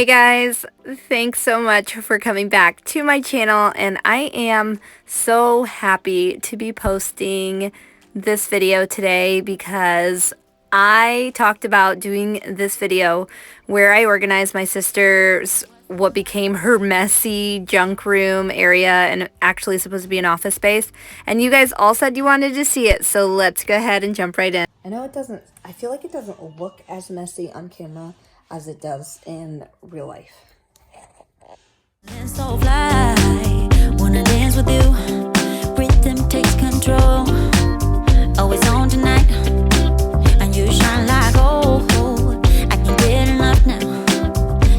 Hey guys, thanks so much for coming back to my channel, and I am so happy to be posting this video today because I talked about doing this video where I organized my sister's what became her messy junk room area and actually supposed to be an office space, and you guys all said you wanted to see it, so let's go ahead and jump right in. I feel like it doesn't look as messy on camera as it does in real life. So fly, wanna dance with you. Rhythm takes control. Always on tonight, and you shine like gold. I can't get enough now.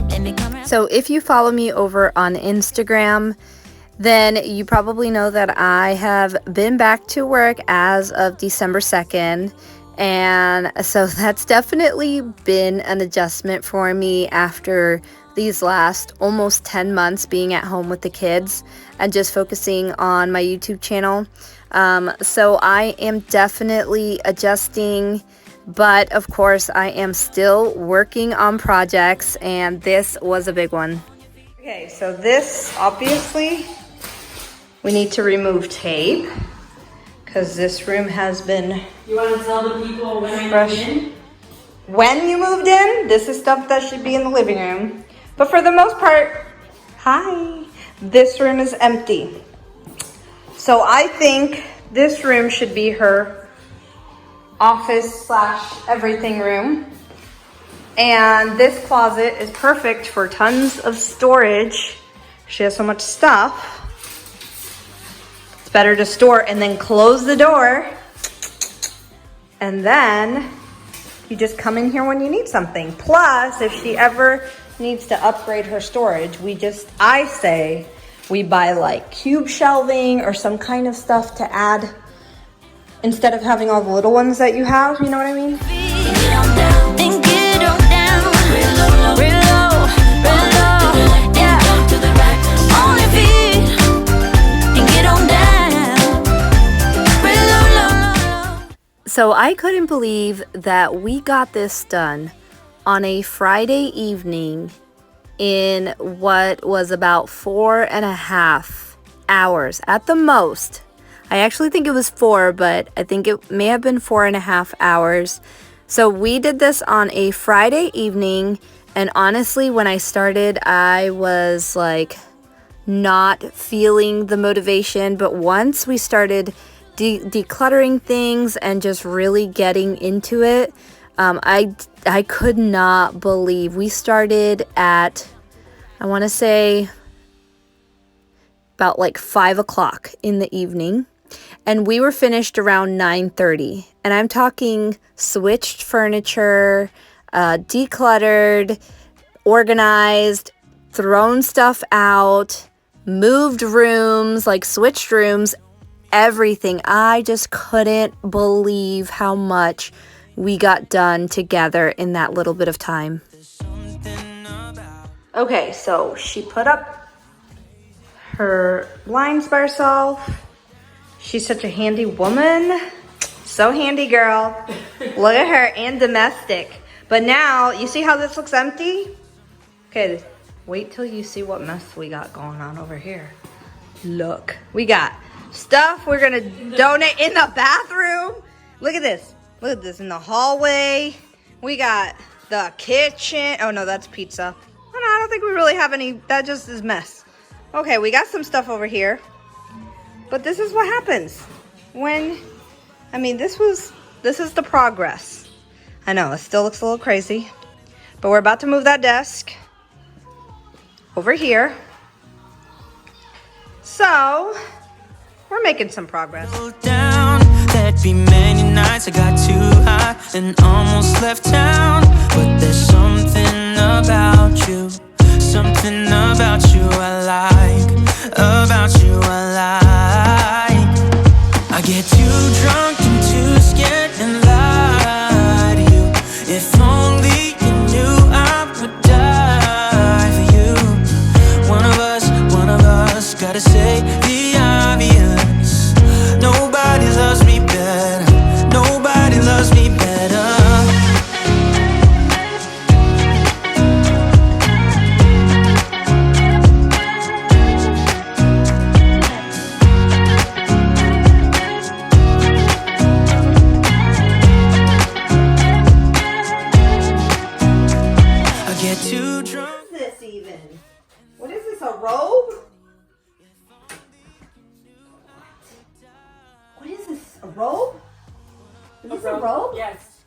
Let me come around. So if you follow me over on Instagram, then you probably know that I have been back to work as of December 2nd. And so that's definitely been an adjustment for me after these last almost 10 months being at home with the kids and just focusing on my YouTube channel. So I am definitely adjusting, but of course I am still working on projects, and this was a big one. Okay, so this, obviously, we need to remove tape because this room has been... You want to tell the people when I moved in? When you moved in, this is stuff that should be in the living room. But for the most part, hi, this room is empty. So I think this room should be her office / everything room. And this closet is perfect for tons of storage. She has so much stuff. It's better to store and then close the door. And then you just come in here when you need something. Plus, if she ever needs to upgrade her storage, I say we buy like cube shelving or some kind of stuff to add instead of having all the little ones that you have, you know what I mean? So I couldn't believe that we got this done on a Friday evening in what was about 4.5 hours at the most. I actually think it was 4, but I think it may have been 4.5 hours. So we did this on a Friday evening, and honestly, when I started, I was like not feeling the motivation, but once we started decluttering things and just really getting into it, I could not believe we started at, I want to say about like 5 o'clock in the evening, and we were finished around 9:30. And I'm talking switched furniture, decluttered, organized, thrown stuff out, moved rooms, like switched rooms, everything. I just couldn't believe how much we got done together in that little bit of time. Okay, so she put up her blinds by herself. She's such a handy woman. So handy, girl. Look at her, and domestic. But now, you see how this looks empty? Okay, wait till you see what mess we got going on over here. Look, we got stuff we're gonna donate in the bathroom. Look at this. Look at this in the hallway. We got the kitchen. Oh no, that's pizza. Oh, no, I don't think we really have any. That just is mess. Okay, we got some stuff over here. But this is what happens when, I mean, this is the progress. I know, it still looks a little crazy. But we're about to move that desk over here. So, we're making some progress. There'd be many nights I got too high and almost left town. But there's something about you I like, about you I like. I get too drunk and too scared and lie to you. If only you knew I would die for you. One of us gotta say the obvious. Nobody loves me better. Nobody loves me better. A robe? Is this a robe? Yes.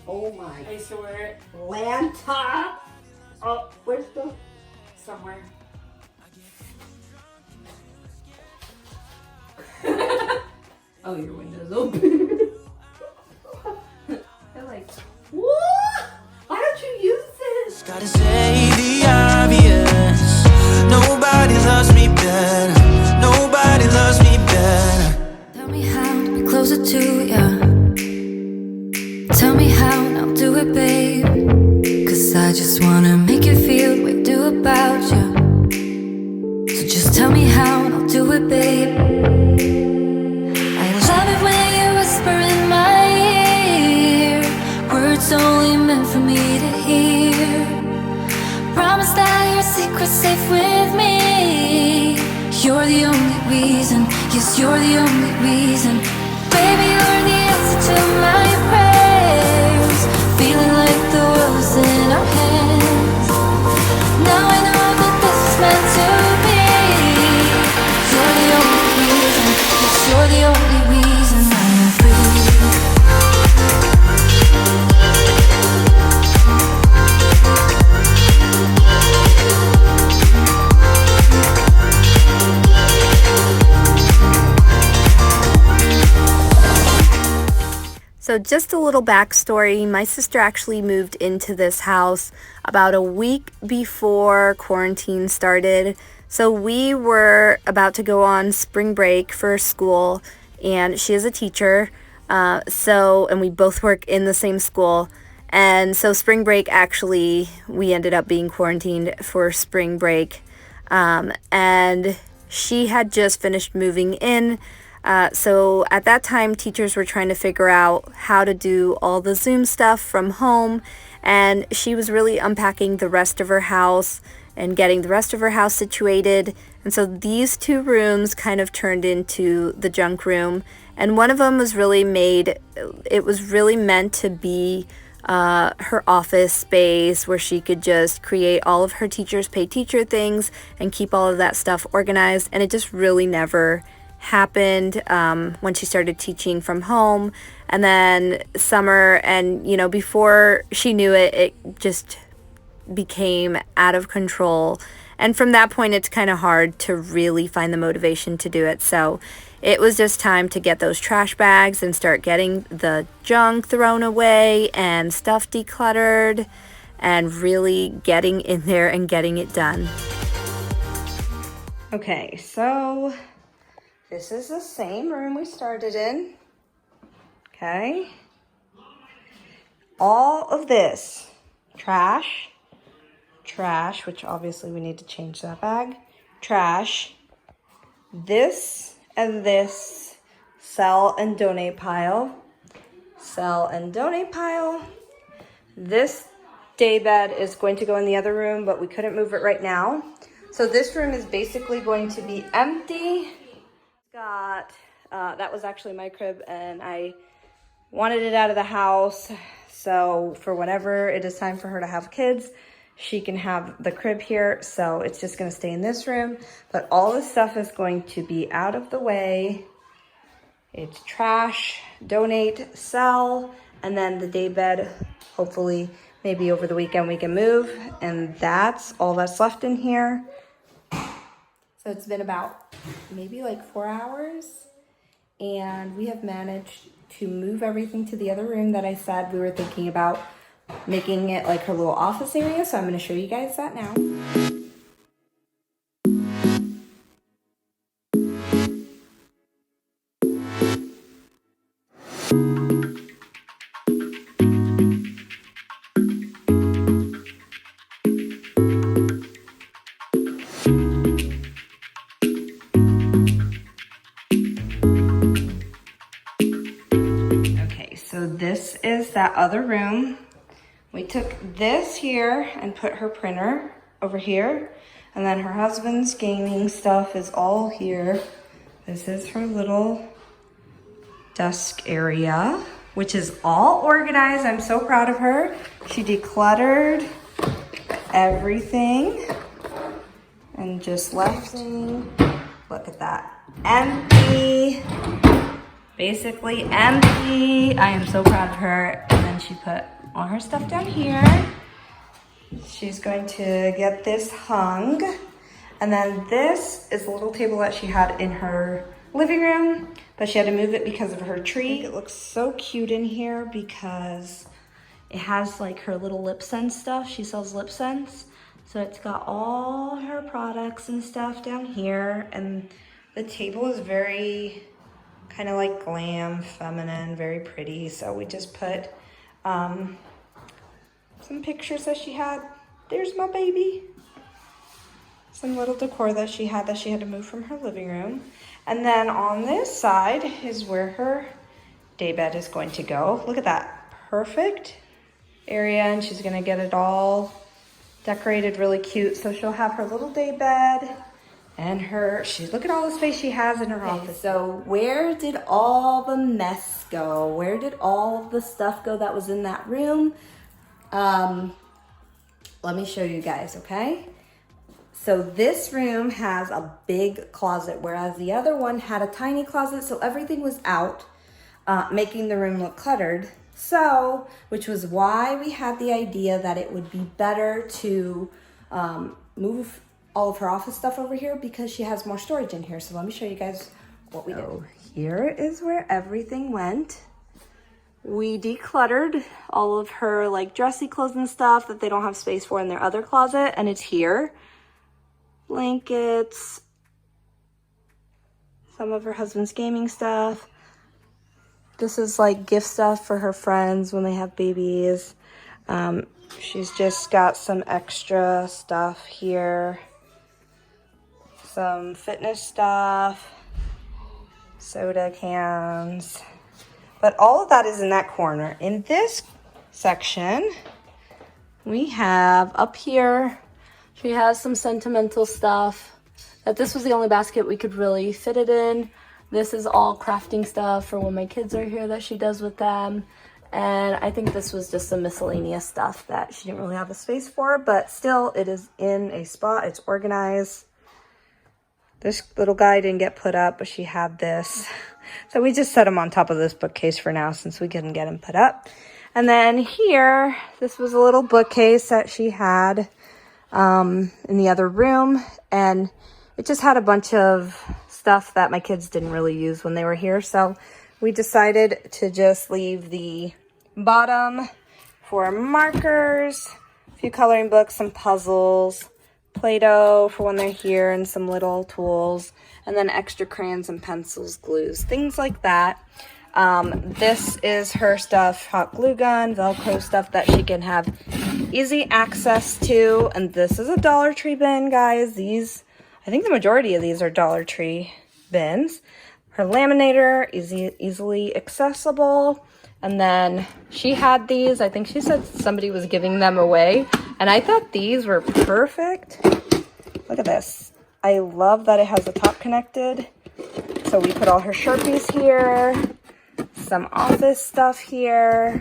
Oh my. I used to wear it Lanta. Oh, where's the? somewhere. Oh, your window's open. They're like, what? Why don't you use this? Gotta say the obvious. Nobody loves me better. Nobody loves me better. Tell me how to be closer to you. Tell me how and I'll do it, babe. Cause I just wanna make you feel what I do about you. So just tell me how and I'll do it, babe. I love it when you whisper in my ear, words only meant for me to hear. Promise that your secret's safe with me. You're the only reason, yes, you're the only reason. Baby, you're the answer to my prayers. Feeling like the world's in our hands. Now I know that this is meant to be. You're the only reason, yes, you're the only reason I'm free. So just a little backstory, my sister actually moved into this house about a week before quarantine started. So we were about to go on spring break for school, and she is a teacher, and we both work in the same school. And so spring break, actually, we ended up being quarantined for spring break. And she had just finished moving in. So at that time, teachers were trying to figure out how to do all the Zoom stuff from home, and she was really unpacking the rest of her house and getting the rest of her house situated. And so these two rooms kind of turned into the junk room, and one of them was really meant to be her office space where she could just create all of her teachers pay teacher things and keep all of that stuff organized. And it just really never happened when she started teaching from home. And then summer, and before she knew it, it just became out of control. And from that point, it's kind of hard to really find the motivation to do it. So it was just time to get those trash bags and start getting the junk thrown away and stuff decluttered and really getting in there and getting it done. Okay, so this is the same room we started in. Okay. All of this trash, which obviously we need to change that bag, trash, this and this, sell and donate pile, This day bed is going to go in the other room, but we couldn't move it right now. So this room is basically going to be empty. That was actually my crib, and I wanted it out of the house. So for whenever it is time for her to have kids, she can have the crib here. So it's just going to stay in this room, but all this stuff is going to be out of the way. It's trash, donate, sell, and then the day bed, hopefully maybe over the weekend we can move. And that's all that's left in here. So it's been about maybe like 4 hours, and we have managed to move everything to the other room that I said we were thinking about making it like her little office area. So I'm going to show you guys that now. So this is that other room. We took this here and put her printer over here. And then her husband's gaming stuff is all here. This is her little desk area, which is all organized. I'm so proud of her. She decluttered everything and just left thing. Look at that, empty. basically empty. I am so proud of her. And then she put all her stuff down here. She's going to get this hung. And then this is the little table that she had in her living room, but she had to move it because of her tree. It looks so cute in here because it has like her little lip sense stuff. She sells lip sense. So it's got all her products and stuff down here. And the table is very kind of like glam, feminine, very pretty. So we just put some pictures that she had. There's my baby. Some little decor that she had to move from her living room. And then on this side is where her daybed is going to go. Look at that perfect area, and she's gonna get it all decorated really cute. So she'll have her little daybed and look at all the space she has in her office. So where did all the mess go? Where did all of the stuff go that was in that room? Let me show you guys, okay? So this room has a big closet, whereas the other one had a tiny closet, so everything was out, making the room look cluttered. So, which was why we had the idea that it would be better to move all of her office stuff over here because she has more storage in here. So let me show you guys what we did. Here is where everything went. We decluttered all of her like dressy clothes and stuff that they don't have space for in their other closet, and it's here. Blankets, some of her husband's gaming stuff. This is like gift stuff for her friends when they have babies. She's just got some extra stuff here. Some fitness stuff, soda cans. But all of that is in that corner. In this section, we have up here, she has some sentimental stuff. That this was the only basket we could really fit it in. This is all crafting stuff for when my kids are here that she does with them. And I think this was just some miscellaneous stuff that she didn't really have a space for, but still it is in a spot. It's organized. This little guy didn't get put up, but she had this. So we just set him on top of this bookcase for now since we couldn't get him put up. And then here, this was a little bookcase that she had in the other room, and it just had a bunch of stuff that my kids didn't really use when they were here. So we decided to just leave the bottom for markers, a few coloring books, some puzzles, Play-Doh for when they're here, and some little tools, and then extra crayons and pencils, glues, things like that. This is her stuff, hot glue gun, Velcro stuff that she can have easy access to. And this is a Dollar Tree bin, guys. I think the majority of these are Dollar Tree bins. Her laminator is easily accessible. And then she had these. I think she said somebody was giving them away. And I thought these were perfect. Look at this. I love that it has the top connected. So we put all her Sharpies here. Some office stuff here.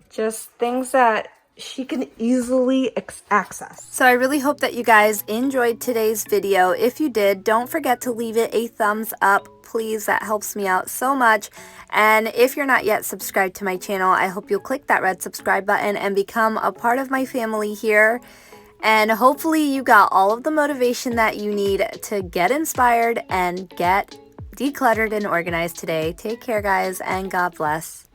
Just things that she can easily access. So I really hope that you guys enjoyed today's video. If you did, don't forget to leave it a thumbs up, please. That helps me out so much. And if you're not yet subscribed to my channel, I hope you'll click that red subscribe button and become a part of my family here. And hopefully you got all of the motivation that you need to get inspired and get decluttered and organized today. Take care, guys, and God bless.